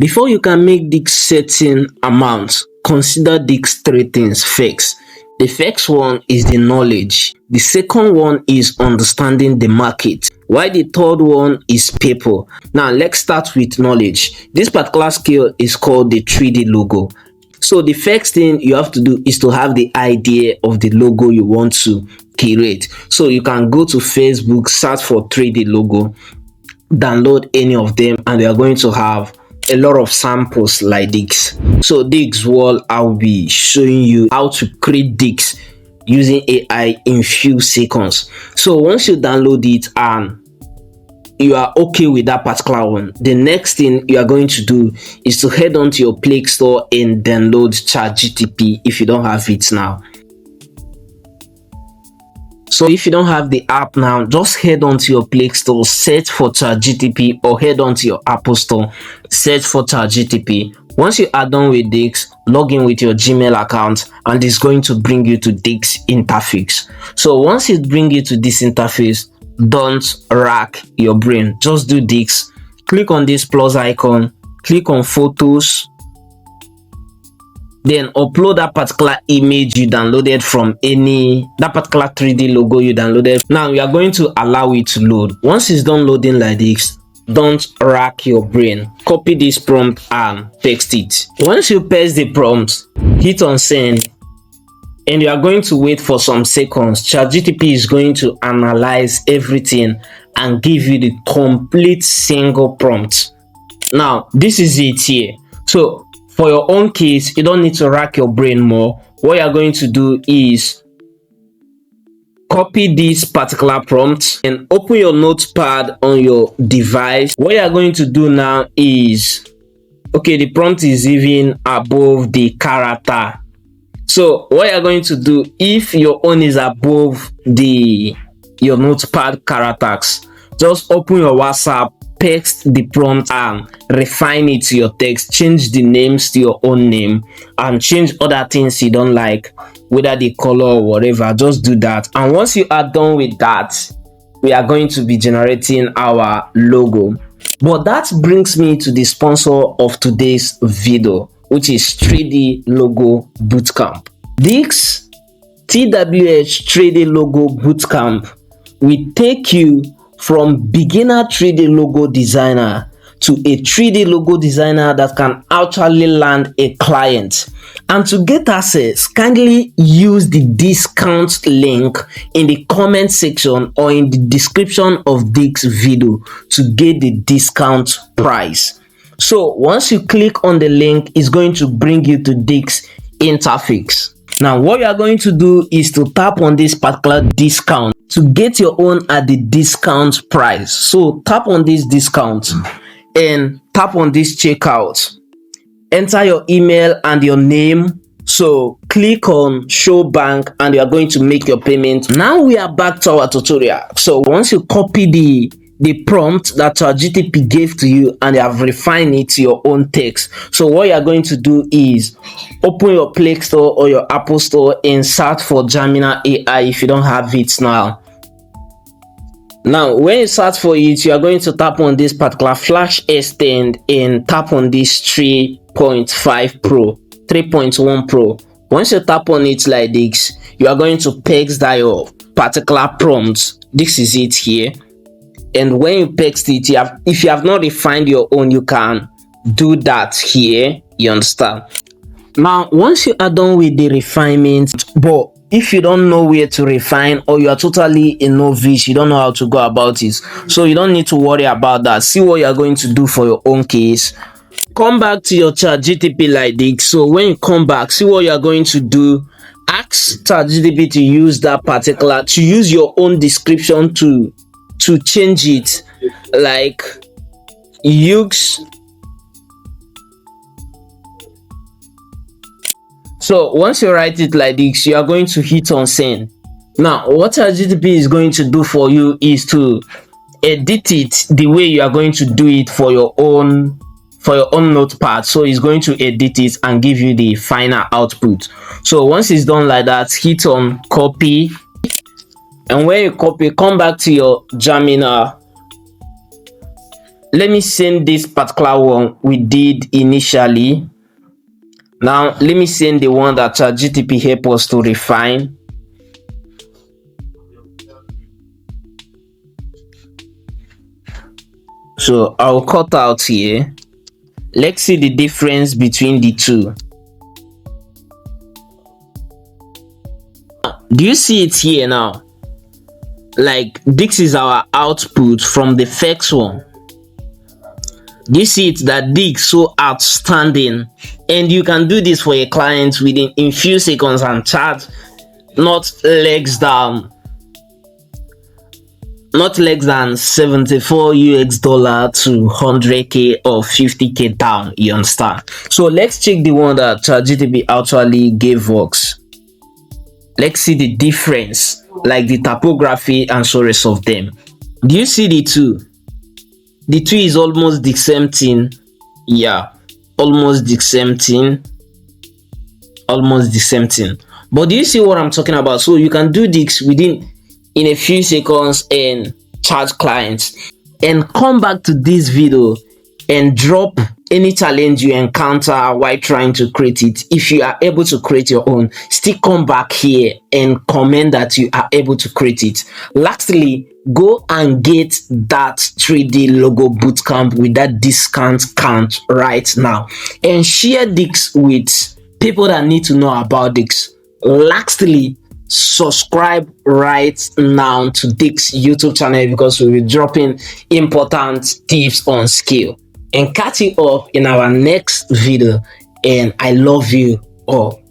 Before you can make this certain amount, consider these three things first. The first one is the knowledge. The second one is understanding the market. While the third one is people. Now let's start with knowledge. This particular skill is called the 3D logo. So the first thing you have to do is to have the idea of the logo you want to create. So you can go to Facebook, search for 3D logo, download any of them, and they are going to have a lot of samples like this. So this wall, I'll be showing you how to create this using AI in few seconds. So once you download it and you are okay with that particular one, the next thing you are going to do is to head on to your Play Store and download ChatGPT if you don't have it now. So if you don't have the app now, just head on to your Play Store, search for ChatGPT, or head on to your Apple Store, search for ChatGPT. Once you are done with this, log in with your Gmail account and it's going to bring you to this interface. So once it brings you to this interface, don't rack your brain. Just do this. Click on this plus icon, click on photos, then upload that particular image you downloaded from that particular 3D logo you downloaded. Now we are going to allow it to load. Once it's done loading like this, don't rack your brain. Copy this prompt and paste it. Once you paste the prompt, hit on send, and you are going to wait for some seconds. ChatGPT is going to analyze everything and give you the complete single prompt. Now this is it here. So for your own case, you don't need to rack your brain more. What you are going to do is copy this particular prompt and open your notepad on your device. What you are going to do now is, okay, the prompt is even above the character. So what you are going to do, if your own is above your notepad characters, just open your WhatsApp, paste the prompt and refine it to your text. Change the names to your own name and change other things you don't like, whether the color or whatever. Just do that, and once you are done with that, we are going to be generating our logo. But that brings me to the sponsor of today's video, which is 3D Logo Bootcamp. This TWH 3D Logo Bootcamp will take you from beginner 3D logo designer to a 3D logo designer that can actually land a client. And to get access, kindly use the discount link in the comment section or in the description of this video to get the discount price. So once you click on the link, it's going to bring you to this interface. Now what you are going to do is to tap on this particular discount to get your own at the discount price. So tap on this discount and tap on this checkout. Enter your email and your name. So click on show bank and you are going to make your payment. Now we are back to our tutorial. So once you copy the prompt that ChatGPT gave to you and you have refined it to your own text, so what you are going to do is open your Play Store or your Apple Store and search for Gemini AI if you don't have it now. Now when you search for it, you are going to tap on this particular flash extend and tap on this 3.1 Pro. Once you tap on it like this, you are going to paste that your particular prompt. This is it here. And when you paste it, if you have not refined your own, you can do that here. You understand? Now once you are done with the refinement, but if you don't know where to refine or you are totally a novice, you don't know how to go about it, so you don't need to worry about that. See what you are going to do for your own case. Come back to your ChatGPT like this. So when you come back, see what you are going to do. Ask ChatGPT to use to use your own description to change it, like use. So once you write it like this, you are going to hit on send. Now what ChatGPT is going to do for you is to edit it the way you are going to do it for your own notepad. So it's going to edit it and give you the final output. So once it's done like that, hit on copy, and when you copy, come back to your Gemini let me send this particular one we did initially. Now let me send the one that ChatGPT helped us to refine. So I'll cut out here. Let's see the difference between the two. Do you see it here now? Like, this is our output from the first one. Do you see it that this so outstanding? And you can do this for a client within in few seconds and charge not less than 74 US dollar to 100k or 50k down. You understand? So let's check the one that ChatGPT actually gave us. Let's see the difference, like the typography and so rest of them. Do you see the two? The two is almost the same thing. Yeah, almost the same thing. Almost the same thing. But do you see what I'm talking about? So you can do this in a few seconds and charge clients, and come back to this video and drop any challenge you encounter while trying to create it. If you are able to create your own, still come back here and comment that you are able to create it. Lastly, go and get that 3D logo bootcamp with that discount count right now, and share this with people that need to know about this. Lastly, subscribe right now to this YouTube channel, because we'll be dropping important tips on skill. And catch you up in our next video, and I love you all.